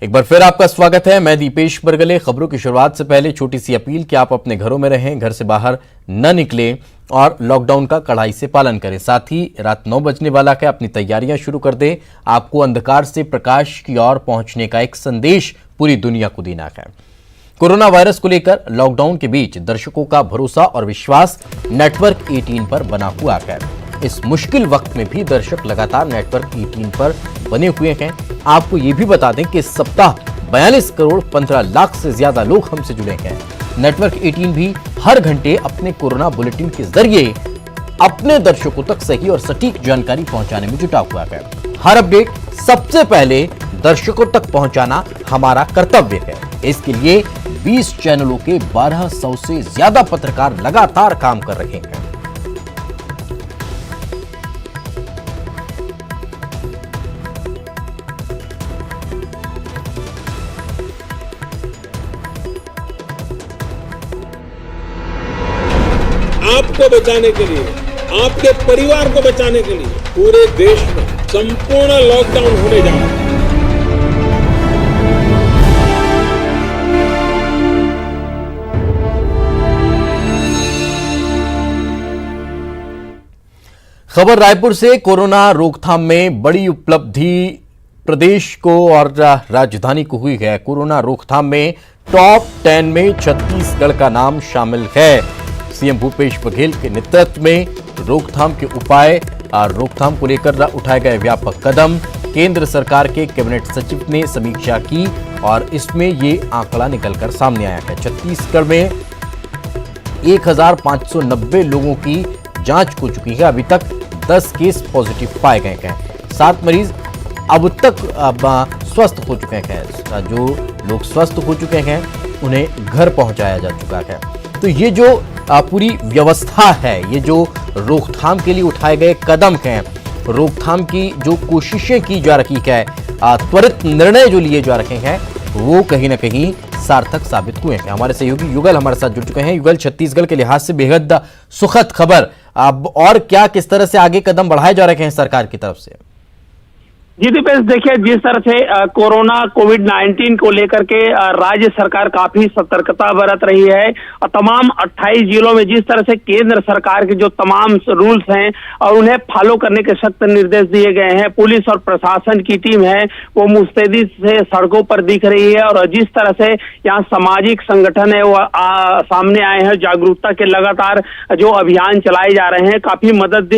एक बार फिर आपका स्वागत है। मैं दीपेश बरगले। खबरों की शुरुआत से पहले छोटी सी अपील कि आप अपने घरों में रहें, घर से बाहर न निकलें और लॉकडाउन का कड़ाई से पालन करें। साथ ही रात 9 बजने वाला है, अपनी तैयारियां शुरू कर दें। आपको अंधकार से प्रकाश की ओर पहुंचने का एक संदेश पूरी दुनिया को देना है। कोरोना वायरस को लेकर लॉकडाउन के बीच दर्शकों का भरोसा और विश्वास नेटवर्क 18 पर बना हुआ है। इस मुश्किल वक्त में भी दर्शक लगातार नेटवर्क 18 पर बने हुए हैं। आपको ये भी बता दें कि इस सप्ताह 42 करोड़ 15 लाख से ज्यादा लोग हमसे जुड़े हैं। नेटवर्क 18 भी हर घंटे अपने कोरोना बुलेटिन के जरिए अपने दर्शकों तक सही और सटीक जानकारी पहुंचाने में जुटा हुआ है। हर अपडेट सबसे पहले दर्शकों तक पहुंचाना हमारा कर्तव्य है। इसके लिए 20 चैनलों के 1200 से ज्यादा पत्रकार लगातार काम कर रहे हैं। आपको बचाने के लिए, आपके परिवार को बचाने के लिए पूरे देश में संपूर्ण लॉकडाउन होने जा रहा है। खबर रायपुर से। कोरोना रोकथाम में बड़ी उपलब्धि प्रदेश को और राजधानी को हुई है। कोरोना रोकथाम में टॉप 10 में छत्तीसगढ़ का नाम शामिल है। सीएम भूपेश बघेल के नेतृत्व में रोकथाम के उपाय और रोकथाम को लेकर उठाए गए व्यापक कदम। केंद्र सरकार के कैबिनेट सचिव ने समीक्षा की और इसमें ये आंकड़ा निकलकर सामने आया है। छत्तीसगढ़ में 1590 लोगों की जांच हो चुकी है। अभी तक 10 केस पॉजिटिव पाए गए हैं। 7 मरीज अब तक स्वस्थ हो चुके हैं। जो लोग स्वस्थ हो चुके हैं उन्हें घर पहुंचाया जा चुका है। तो ये जो पूरी व्यवस्था है, ये जो रोकथाम के लिए उठाए गए कदम हैं, रोकथाम की जो कोशिशें की जा रही है, त्वरित निर्णय जो लिए जा रहे हैं, वो कहीं ना कहीं सार्थक साबित हुए हैं। हमारे सहयोगी युगल हमारे साथ जुड़ चुके हैं। युगल, छत्तीसगढ़ के लिहाज से बेहद सुखद खबर। अब और क्या, किस तरह से आगे कदम बढ़ाए जा रहे हैं सरकार की तरफ से? जी दीपेश, देखिए जिस तरह से कोरोना कोविड-19 को लेकर के राज्य सरकार काफी सतर्कता बरत रही है और तमाम 28 जिलों में जिस तरह से केंद्र सरकार के जो तमाम रूल्स हैं और उन्हें फॉलो करने के सख्त निर्देश दिए गए हैं। पुलिस और प्रशासन की टीम है वो मुस्तैदी से सड़कों पर दिख रही है और जिस तरह से यहाँ सामाजिक संगठन है वो सामने आए हैं, जागरूकता के लगातार जो अभियान चलाए जा रहे हैं, काफी मदद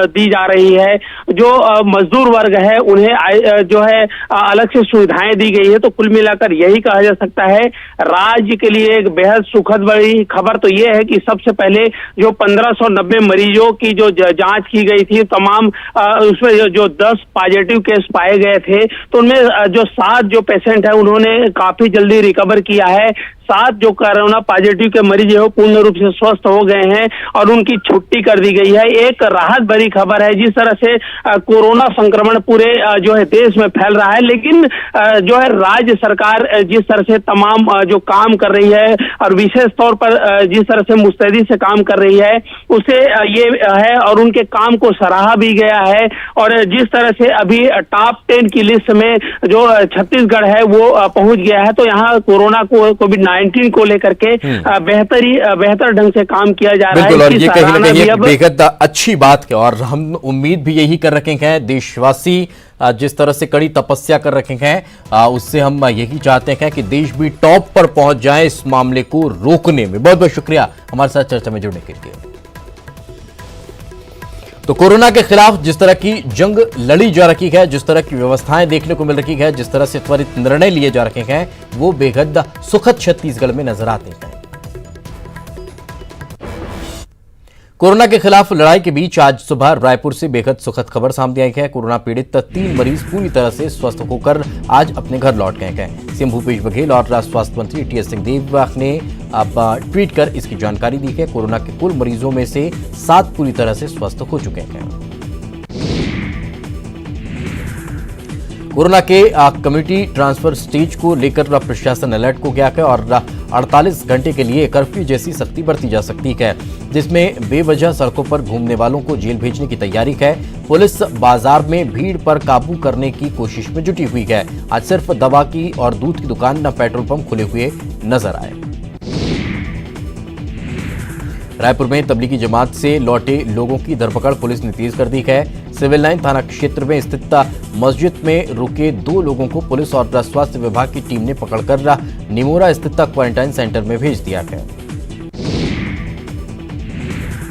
दी जा रही है। जो मजदूर वर्ग है उन्हें जो है अलग से सुविधाएं दी गई है। तो कुल मिलाकर यही कहा जा सकता है राज्य के लिए एक बेहद सुखद बड़ी खबर तो ये है कि सबसे पहले जो 1590 मरीजों की जो जांच की गई थी, तमाम उसमें जो 10 पॉजिटिव केस पाए गए थे, तो उनमें जो 7 जो पेशेंट है उन्होंने काफी जल्दी रिकवर किया है। 7 जो कोरोना पॉजिटिव के मरीज है वो पूर्ण रूप से स्वस्थ हो गए हैं और उनकी छुट्टी कर दी गई है। एक राहत भरी खबर है। जिस तरह से कोरोना संक्रमण पूरे जो है देश में फैल रहा है, लेकिन जो है राज्य सरकार जिस तरह से तमाम जो काम कर रही है और विशेष तौर पर जिस तरह से मुस्तैदी से काम कर रही है उसे ये है और उनके काम को सराहा भी गया है। और जिस तरह से अभी टॉप 10 की लिस्ट में जो छत्तीसगढ़ है वो पहुंच गया है, तो यहाँ कोरोना को कोविड-19 को लेकर के बेहतर ढंग से काम किया जा रहा है। बिल्कुल, और ये कहीं ना कहीं बेहद अच्छी बात है और हम उम्मीद भी यही कर रखे हैं। देशवासी जिस तरह से कड़ी तपस्या कर रखे हैं उससे हम यही चाहते हैं कि देश भी टॉप पर पहुंच जाए इस मामले को रोकने में। बहुत बहुत शुक्रिया हमारे साथ चर्चा में जुड़ने के लिए। तो कोरोना के खिलाफ जिस तरह की जंग लड़ी जा रही है, जिस तरह की व्यवस्थाएं देखने को मिल रही है, जिस तरह से त्वरित निर्णय लिए जा रहे हैं, वो बेहद सुखद छत्तीसगढ़ में नजर आते हैं। कोरोना के खिलाफ लड़ाई के बीच आज सुबह रायपुर से बेहद सुखद खबर सामने आई है। कोरोना पीड़ित 3 मरीज पूरी तरह से स्वस्थ होकर आज अपने घर लौट गए हैं। सीएम भूपेश बघेल और स्वास्थ्य मंत्री टीएस सिंहदेव ने अब ट्वीट कर इसकी जानकारी दी है। कोरोना के कुल मरीजों में से 7 पूरी तरह से स्वस्थ हो चुके हैं। कोरोना के कम्युनिटी ट्रांसफर स्टेज को लेकर प्रशासन अलर्ट हो गया है और 48 घंटे के लिए कर्फ्यू जैसी सख्ती बरती जा सकती है, जिसमें बेवजह सड़कों पर घूमने वालों को जेल भेजने की तैयारी है। पुलिस बाजार में भीड़ पर काबू करने की कोशिश में जुटी हुई है। आज सिर्फ दवा की और दूध की दुकान न पेट्रोल पंप खुले हुए नजर आए। रायपुर में तबलीगी जमात से लौटे लोगों की धरपकड़ पुलिस ने तेज कर दी है। सिविल लाइन थाना क्षेत्र में स्थित मस्जिद में रुके 2 लोगों को पुलिस और स्वास्थ्य विभाग की टीम ने पकड़कर निमोरा स्थित क्वारंटाइन सेंटर में भेज दिया है।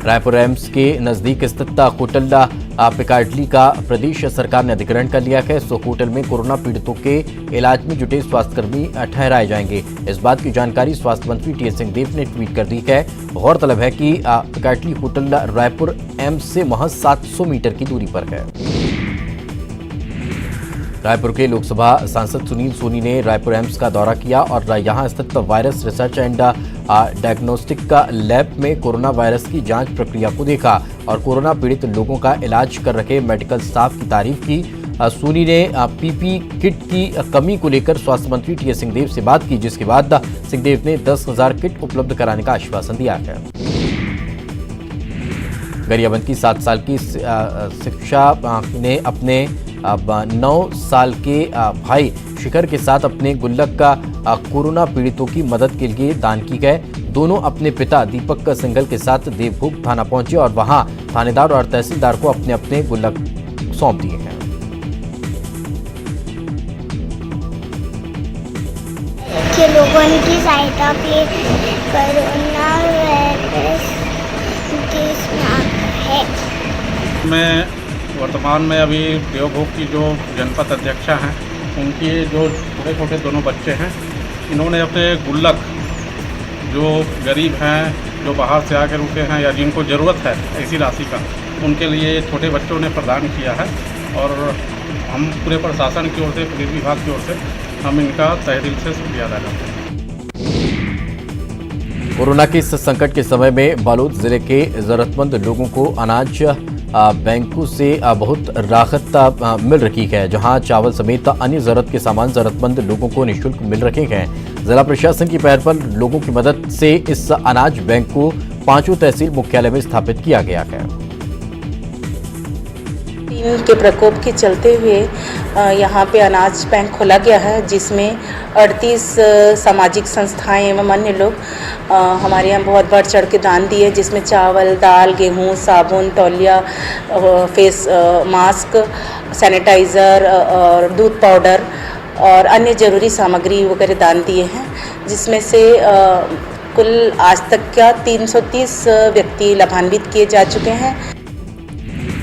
रायपुर एम्स के नजदीक स्थित होटल पिकाडली का प्रदेश सरकार ने अधिग्रहण कर लिया है। इस होटल में कोरोना पीड़ितों के इलाज में जुटे स्वास्थ्यकर्मी ठहराए जाएंगे। इस बात की जानकारी स्वास्थ्य मंत्री टी.एस. सिंहदेव ने ट्वीट कर दी है। गौरतलब है कि पिकाडली होटल रायपुर एम्स से महज 700 मीटर की दूरी पर है। रायपुर के लोकसभा सांसद सुनील सोनी ने रायपुर एम्स का दौरा किया और यहां स्थित वायरस रिसर्च एंड डायग्नोस्टिक का लैब में कोरोना वायरस की जांच प्रक्रिया को देखा और कोरोना पीड़ित लोगों का इलाज कर रहे मेडिकल स्टाफ की तारीफ की। सोनी ने पीपी किट की कमी को लेकर स्वास्थ्य मंत्री टी.एस. सिंहदेव से बात की, जिसके बाद सिंहदेव ने 10,000 किट उपलब्ध कराने का आश्वासन दिया है। गरियाबंद की 7 साल की शिक्षा ने अपने 9 साल के भाई शिखर के साथ अपने गुल्लक का कोरोना पीड़ितों की मदद के लिए दान की है। दोनों अपने पिता दीपक सिंघल के साथ देवभोग थाना पहुंचे और वहां थानेदार और तहसीलदार को अपने अपने गुल्लक सौंप दिए हैं। के लोगों की सहायता के कोरोना वायरस है। मैं वर्तमान में अभी देवभोग की जो जनपद अध्यक्षा हैं, उनके जो छोटे छोटे दोनों बच्चे हैं, इन्होंने अपने गुल्लक जो गरीब हैं, जो बाहर से आकर रुके हैं या जिनको ज़रूरत है ऐसी राशि का, उनके लिए छोटे बच्चों ने प्रदान किया है। और हम पूरे प्रशासन की ओर से, पुलिस विभाग की ओर से हम इनका तहे दिल से शुक्रिया अदा करते हैं। कोरोना के इस संकट के समय में बालोद जिले के जरूरतमंद लोगों को अनाज बैंकों से बहुत राहत मिल रही है, जहां चावल समेत अन्य जरूरत के सामान जरूरतमंद लोगों को निःशुल्क मिल रहे हैं। जिला प्रशासन की पहल पर लोगों की मदद से इस अनाज बैंक को 5 तहसील मुख्यालय में स्थापित किया गया है। के प्रकोप के चलते हुए यहाँ पे अनाज बैंक खोला गया है, जिसमें 38 सामाजिक संस्थाएं एवं अन्य लोग हमारे यहाँ बहुत बढ़ चढ़ के दान दिए, जिसमें चावल, दाल, गेहूँ, साबुन, तौलिया, फेस मास्क, सैनिटाइज़र और दूध पाउडर और अन्य ज़रूरी सामग्री वगैरह दान दिए हैं, जिसमें से कुल आज तक का 330 व्यक्ति लाभान्वित किए जा चुके हैं।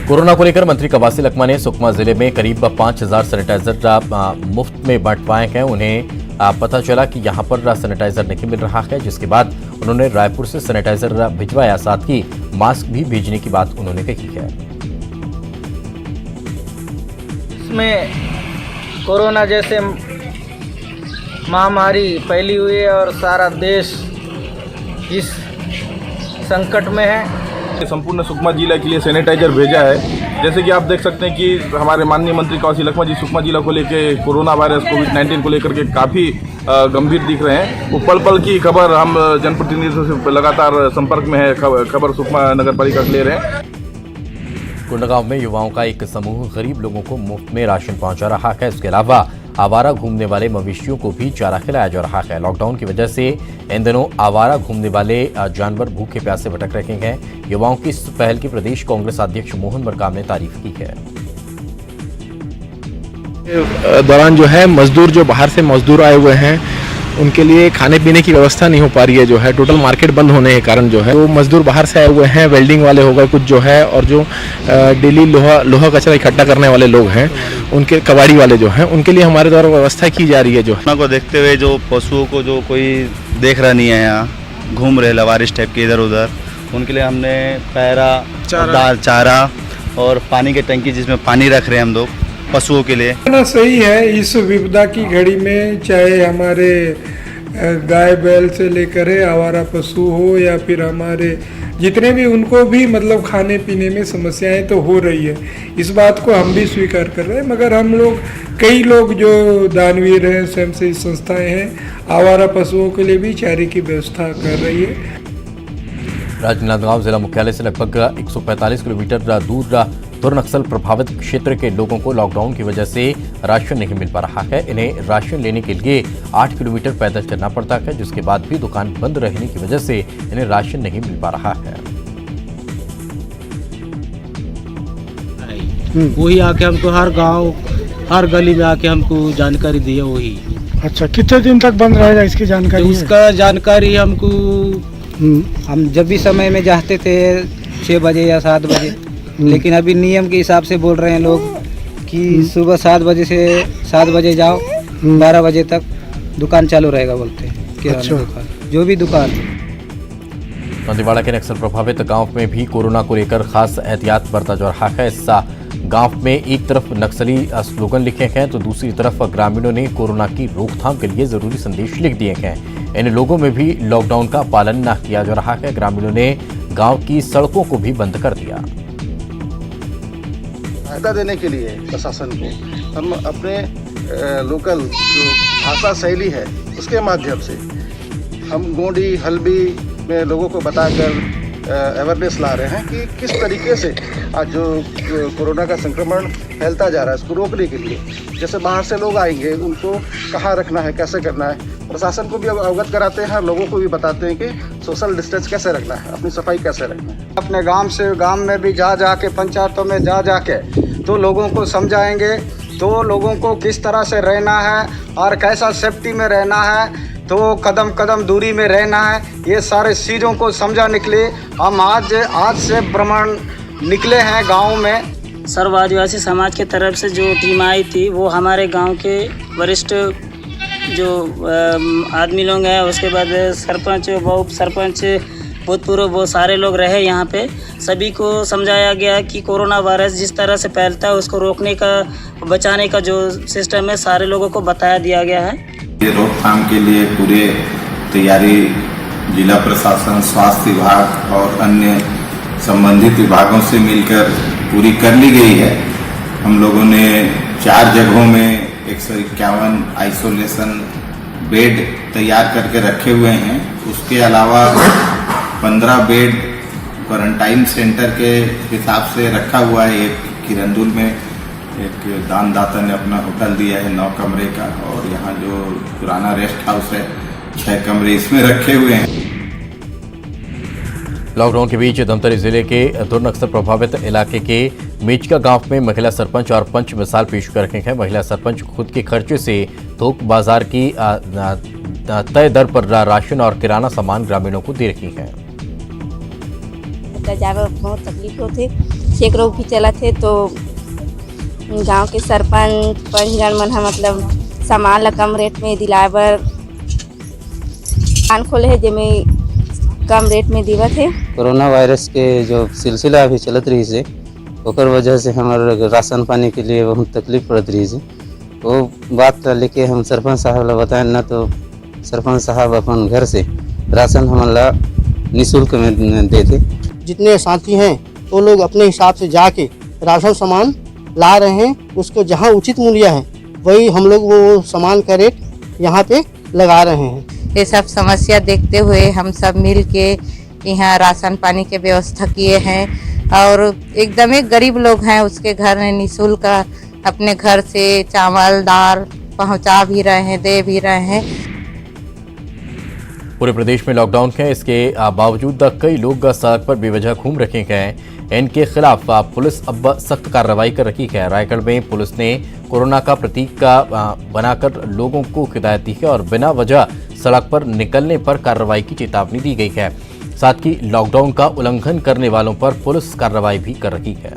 कोरोना को लेकर मंत्री कवासी लखमा ने सुकमा जिले में करीब 5,000 सैनिटाइजर मुफ्त में बांटवाए हैं। उन्हें पता चला कि यहां पर सैनिटाइजर नहीं मिल रहा है, जिसके बाद उन्होंने रायपुर से सैनिटाइजर भिजवाया, साथ ही मास्क भी भेजने की बात उन्होंने कही है। इसमें कोरोना जैसे महामारी फैली हुई है और सारा देश इस संकट में है। संपूर्ण सुकमा जिला के लिए सैनिटाइजर भेजा है। जैसे कि आप देख सकते हैं कि हमारे माननीय मंत्री कवासी लखमा जी सुकमा जिला को लेके कोरोना वायरस कोविड-19 को लेकर के काफ़ी गंभीर दिख रहे हैं। वो पल पल की खबर हम जनप्रतिनिधियों से लगातार संपर्क में है, खबर सुकमा नगर पालिका से ले रहे हैं। कोंडागांव में युवाओं का एक समूह गरीब लोगों को मुफ्त में राशन पहुंचा रहा है। इसके अलावा आवारा घूमने वाले मवेशियों को भी चारा खिलाया जा रहा है। लॉकडाउन की वजह से इन दिनों आवारा घूमने वाले जानवर भूखे प्यासे भटक रहे हैं। युवाओं की इस पहल की प्रदेश कांग्रेस अध्यक्ष मोहन मरकाम ने तारीफ की है। दौरान जो है मजदूर, जो बाहर से मजदूर आए हुए हैं, उनके लिए खाने पीने की व्यवस्था नहीं हो पा रही है। जो है टोटल मार्केट बंद होने के कारण जो है वो मजदूर बाहर से आए हुए हैं, वेल्डिंग वाले हो गए कुछ जो है, और जो डेली लोहा कचरा इकट्ठा करने वाले लोग हैं, उनके कबाड़ी वाले जो हैं, उनके लिए हमारे द्वारा व्यवस्था की जा रही है। जो को देखते हुए जो पशुओं को जो कोई देख रहा नहीं है, यहाँ घूम रहे लवारिश टाइप के इधर उधर, उनके लिए हमने पैरा, दाल, चारा और पानी की टंकी जिसमें पानी रख रहे हैं हम लोग पशुओं के लिए। ना सही है इस विपदा की घड़ी में, चाहे हमारे गाय बैल से लेकर आवारा पशु हो या फिर हमारे जितने भी, उनको भी मतलब खाने पीने में समस्याएं तो हो रही है। इस बात को हम भी स्वीकार कर रहे हैं, मगर हम लोग कई लोग जो दानवीर हैं, स्वयंसेवी संस्थाएं हैं, आवारा पशुओं के लिए भी चारे की व्यवस्था कर रही है। राजनांदगांव जिला मुख्यालय से लगभग 145 किलोमीटर दूर दुर्नक्सल प्रभावित क्षेत्र के लोगों को लॉकडाउन की वजह से राशन नहीं मिल पा रहा है। इन्हें राशन लेने के लिए 8 किलोमीटर पैदल चलना पड़ता है, जिसके बाद भी दुकान बंद रहने की वजह से इन्हें राशन नहीं मिल पा रहा है। वही आके हमको हर गांव हर गली में आके हमको जानकारी दी है वही। अच्छा, कितने दिन तक बंद रहेगा इसकी जानकारी? तो उसका जानकारी हमको हम जब भी समय में जाते थे 6 बजे या 7 बजे, लेकिन अभी नियम के हिसाब से बोल रहे हैं लोग कि सुबह 7 बजे से 7 बजे जाओ, 12 बजे तक दुकान चालू रहेगा बोलते हैं। किराना दुकान, जो भी दुकान। दंतेवाड़ा के नक्सल प्रभावित गांव में भी कोरोना को लेकर खास एहतियात बरता जा रहा है। इस गांव में एक तरफ नक्सली स्लोगन लिखे हैं तो दूसरी तरफ ग्रामीणों ने कोरोना की रोकथाम के लिए जरूरी संदेश लिख दिए हैं। इन लोगों में भी लॉकडाउन का पालन न किया जा रहा है। ग्रामीणों ने गांव की सड़कों को भी बंद कर दिया। सहायता देने के लिए प्रशासन को हम अपने लोकल जो भाषा शैली है उसके माध्यम से हम गोंडी हल्बी में लोगों को बताकर अवेयरनेस ला रहे हैं कि किस तरीके से आज जो कोरोना का संक्रमण फैलता जा रहा है उसको रोकने के लिए, जैसे बाहर से लोग आएंगे उनको कहाँ रखना है, कैसे करना है, प्रशासन को भी अवगत कराते हैं, लोगों को भी बताते हैं कि सोशल डिस्टेंस कैसे रखना है, अपनी सफाई कैसे रखना है। अपने गांव में भी जा के पंचायतों में जा के तो लोगों को समझाएंगे, तो लोगों को किस तरह से रहना है और कैसा सेफ्टी में रहना है, तो कदम दूरी में रहना है, ये सारे चीज़ों को समझा निकले। हम आज से भ्रमण निकले हैं गाँव में। सर्व आदिवासी समाज के तरफ से जो टीम आई थी वो हमारे गांव के वरिष्ठ जो आदमी लोग हैं, उसके बाद सरपंच, उप सरपंच, भूतपूर्व, वो सारे लोग रहे यहाँ पे। सभी को समझाया गया कि कोरोना वायरस जिस तरह से फैलता है उसको रोकने का, बचाने का जो सिस्टम है सारे लोगों को बताया दिया गया है। ये रोकथाम के लिए पूरे तैयारी जिला प्रशासन, स्वास्थ्य विभाग और अन्य संबंधित विभागों से मिलकर पूरी कर ली गई है। हम लोगों ने 4 जगहों में 151 आइसोलेशन बेड तैयार करके रखे हुए हैं। उसके अलावा 15 बेड क्वारंटाइन सेंटर के हिसाब से रखा हुआ है। एक किरंदुल में एक दानदाता ने अपना होटल दिया है 9 कमरे का, और यहाँ जो पुराना रेस्ट हाउस है 6 कमरे इसमें रखे हुए हैं। लॉकडाउन के बीच धमतरी जिले के दुर्नक्सल प्रभावित इलाके के मेचका गांव में महिला सरपंच और पंच मिसाल पेश कर रखे हैं। महिला सरपंच खुद के खर्चे से थोक बाजार की तय दर पर राशन और किराना सामान ग्रामीणों को दे रही है। बहुत तकलीफ होती, चेक रोग भी चला थे तो गांव के सरपंच पंचगण मन मतलब सामान ला कम रेट में दिलाए बर दुकान खोले है, जेमें कम रेट में दिवत है। कोरोना वायरस के जो सिलसिला अभी चलत रही से ओकर वजह से हमारे राशन पानी के लिए बहुत तकलीफ पड़त रही से, वो बात लेके हम सरपंच साहब ला बताएं ना, तो सरपंच साहब अपन घर से राशन हमला निःशुल्क में देते। जितने साथी हैं वो लोग अपने हिसाब से जाके राशन सामान ला रहे हैं, उसको जहां उचित मूल्य है वही हम लोग वो सामान का रेट यहाँ पे लगा रहे हैं। ये सब समस्या देखते हुए हम सब मिल के यहाँ राशन पानी के व्यवस्था किए हैं, और एकदम एक गरीब लोग हैं उसके घर में निःशुल्क अपने घर से चावल दाल पहुँचा भी रहे हैं, दे भी रहे हैं। पूरे प्रदेश में लॉकडाउन है, इसके बावजूद कई लोग सड़क पर बेवजह घूम रखे हैं। इनके खिलाफ पुलिस अब सख्त कार्रवाई कर रही है। रायगढ़ में पुलिस ने कोरोना का प्रतीक बनाकर लोगों को हिदायत दी है और बिना वजह सड़क पर निकलने पर कार्रवाई की चेतावनी दी गई है। साथ ही लॉकडाउन का उल्लंघन करने वालों पर पुलिस कार्रवाई भी कर रही है।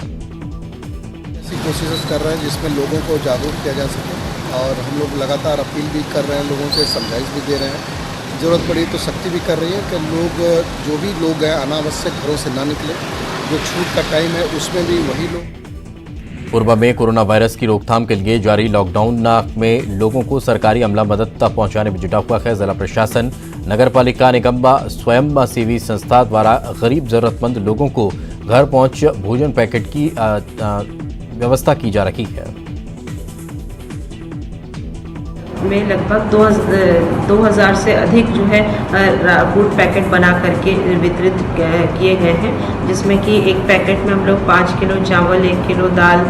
ऐसी कोशिशें कर रहे हैं जिसमें लोगों को जागरूक किया जा सके, और हम लोग लगातार अपील भी कर रहे हैं, लोगों से समझाइश भी दे रहे हैं। ज़रूरत पड़ी तो सख्ती भी कर रही है कि लोग जो भी लोग हैं अनावश्यक घरों से ना निकले। जो छूट का टाइम है उसमें भी वही लोग। पूर्व में कोरोना वायरस की रोकथाम के लिए जारी लॉकडाउन में लोगों को सरकारी अमला मदद पहुंचाने में जुटा हुआ है। जिला प्रशासन, नगर पालिका निगम, स्वयं सेवी संस्था द्वारा गरीब जरूरतमंद लोगों को घर पहुंच भोजन पैकेट की व्यवस्था की जा रही है। जिसमें लगभग 2000 से अधिक जो है फूड पैकेट बना करके वितरित किए गए हैं, जिसमें कि एक पैकेट में हम लोग 5 किलो चावल, 1 किलो दाल,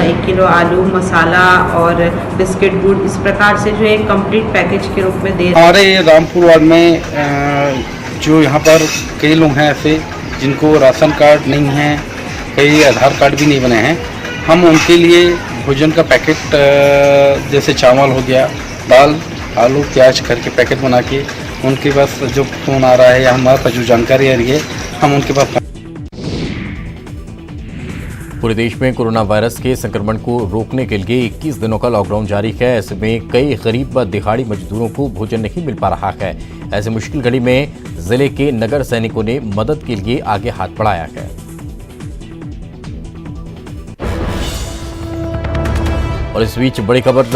1 किलो आलू, मसाला और बिस्किट, गुड़, इस प्रकार से जो एक कंप्लीट पैकेज के रूप में दे रहे हैं। हमारे रामपुर वार्ड में जो यहाँ पर कई लोग हैं ऐसे जिनको राशन कार्ड नहीं है, कई आधार कार्ड भी नहीं बने हैं, हम उनके लिए भोजन का पैकेट जैसे चावल हो गया, दाल, आलू, प्याज करके पैकेट बना के उनके पास जो फ़ोन आ रहा है या हमारे पास जो जानकारी आ रही है हम उनके पास। पूरे देश में कोरोना वायरस के संक्रमण को रोकने के लिए 21 दिनों का लॉकडाउन जारी है। ऐसे में कई गरीब व दिहाड़ी मजदूरों को भोजन नहीं मिल पा रहा है। ऐसे मुश्किल घड़ी में जिले के नगर सैनिकों ने मदद के लिए आगे हाथ बढ़ाया है। और इस बीच बड़ी खबर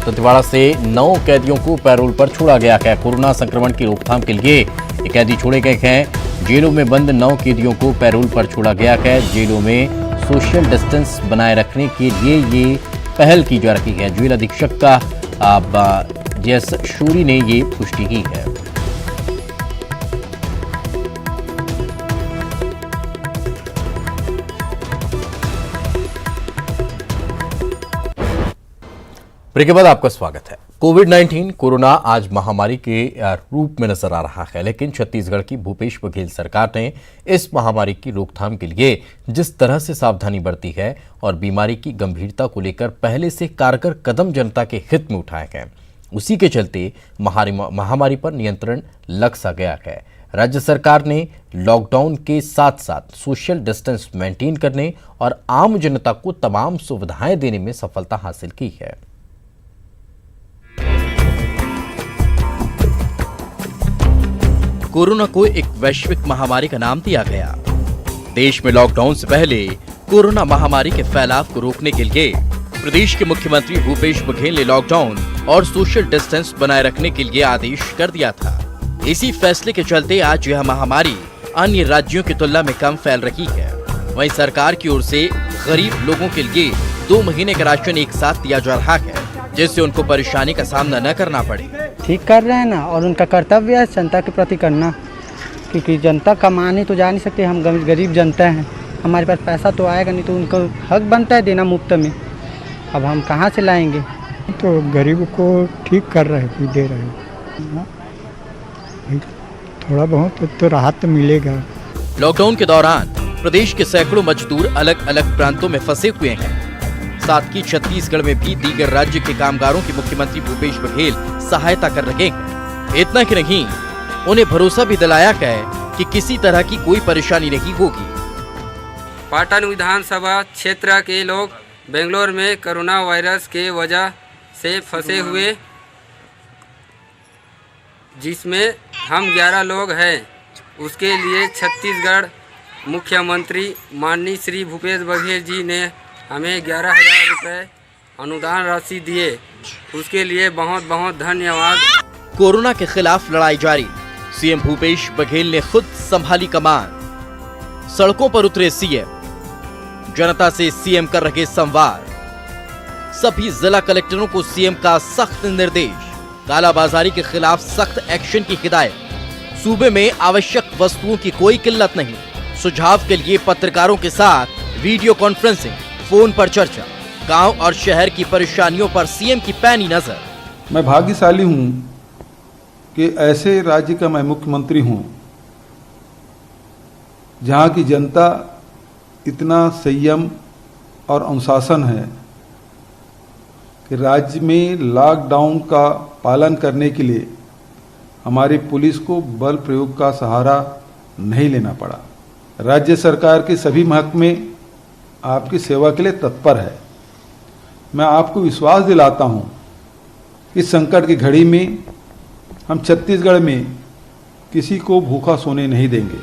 दंतेवाड़ा से 9 कैदियों को पैरोल पर छोड़ा गया है। कोरोना संक्रमण की रोकथाम के लिए ये कैदी छोड़े गए हैं। जेलों में बंद 9 कैदियों को पैरोल पर छोड़ा गया है। जेलों में सोशल डिस्टेंस बनाए रखने के लिए ये पहल की जा रही है। जेल अधीक्षक का जेएस शूरी ने ये पुष्टि की है। ब्रेक के बाद आपका स्वागत है। कोविड-19 कोरोना आज महामारी के रूप में नजर आ रहा है, लेकिन छत्तीसगढ़ की भूपेश बघेल सरकार ने इस महामारी की रोकथाम के लिए जिस तरह से सावधानी बरती है और बीमारी की गंभीरता को लेकर पहले से कारगर कदम जनता के हित में उठाए गए, उसी के चलते महामारी पर नियंत्रण लग सा गया है। राज्य सरकार ने लॉकडाउन के साथ साथ सोशल डिस्टेंस मेंटेन करने और आम जनता को तमाम सुविधाएं देने में सफलता हासिल की है। कोरोना को एक वैश्विक महामारी का नाम दिया गया। देश में लॉकडाउन से पहले कोरोना महामारी के फैलाव को रोकने के लिए प्रदेश के मुख्यमंत्री भूपेश बघेल ने लॉकडाउन और सोशल डिस्टेंस बनाए रखने के लिए आदेश कर दिया था। इसी फैसले के चलते आज यह महामारी अन्य राज्यों की तुलना में कम फैल रही है। वहीं सरकार की ओर से गरीब लोगों के लिए 2 महीने का राशन एक साथ दिया जा रहा है, जिससे उनको परेशानी का सामना न करना पड़े। ठीक कर रहे हैं ना, और उनका कर्तव्य है जनता के प्रति करना, क्योंकि जनता कमाने तो जा नहीं सकते, हम गरीब जनता हैं, हमारे पास पैसा तो आएगा नहीं, तो उनको हक बनता है देना मुफ्त में। अब हम कहाँ से लाएंगे? तो गरीब को ठीक कर रहे हैं, दे रहे हैं, थोड़ा बहुत तो राहत मिलेगा। लॉकडाउन के दौरान प्रदेश के सैकड़ों मजदूर अलग अलग प्रांतों में फंसे हुए हैं। साथ ही छत्तीसगढ़ में भी दीगर राज्य के कामगारों की मुख्यमंत्री भूपेश बघेल सहायता कर रहे हैं। इतना ही नहीं, उन्हें भरोसा भी दिलाया है कि किसी तरह की कोई परेशानी नहीं होगी। पाटन विधानसभा क्षेत्र के लोग बेंगलोर में कोरोना वायरस के वजह से फंसे हुए, जिसमें हम 11 लोग हैं, उसके लिए छत्तीसगढ़ मुख्यमंत्री माननीय श्री भूपेश बघेल जी ने हमें 11,000 रुपये अनुदान राशि दिए, उसके लिए बहुत बहुत धन्यवाद। कोरोना के खिलाफ लड़ाई जारी, सीएम भूपेश बघेल ने खुद संभाली कमान। सड़कों पर उतरे सीएम, जनता से सीएम कर रहे संवाद। सभी जिला कलेक्टरों को सीएम का सख्त निर्देश, कालाबाजारी के खिलाफ सख्त एक्शन की हिदायत। सूबे में आवश्यक वस्तुओं की कोई किल्लत नहीं। सुझाव के लिए पत्रकारों के साथ वीडियो कॉन्फ्रेंसिंग, फोन पर चर्चा। गांव और शहर की परेशानियों पर सीएम की पैनी नजर। मैं भाग्यशाली हूं कि ऐसे राज्य का मैं मुख्यमंत्री हूं जहां की जनता इतना संयम और अनुशासन है कि राज्य में लॉकडाउन का पालन करने के लिए हमारी पुलिस को बल प्रयोग का सहारा नहीं लेना पड़ा। राज्य सरकार के सभी महकमे आपकी सेवा के लिए तत्पर है। मैं आपको विश्वास दिलाता हूं, इस संकट की घड़ी में हम छत्तीसगढ़ में किसी को भूखा सोने नहीं देंगे।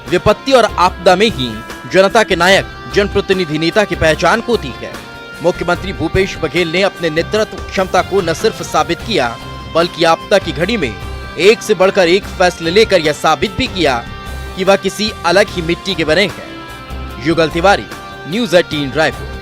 विपत्ति और आपदा में ही जनता के नायक, जनप्रतिनिधि नेता की पहचान होती है। मुख्यमंत्री भूपेश बघेल ने अपने नेतृत्व क्षमता को न सिर्फ साबित किया, बल्कि आपदा की घड़ी में एक से बढ़कर एक फैसले लेकर यह साबित भी किया कि वह किसी अलग ही मिट्टी के बने हैं। युगल तिवारी, न्यूज़ 18 रायपुर।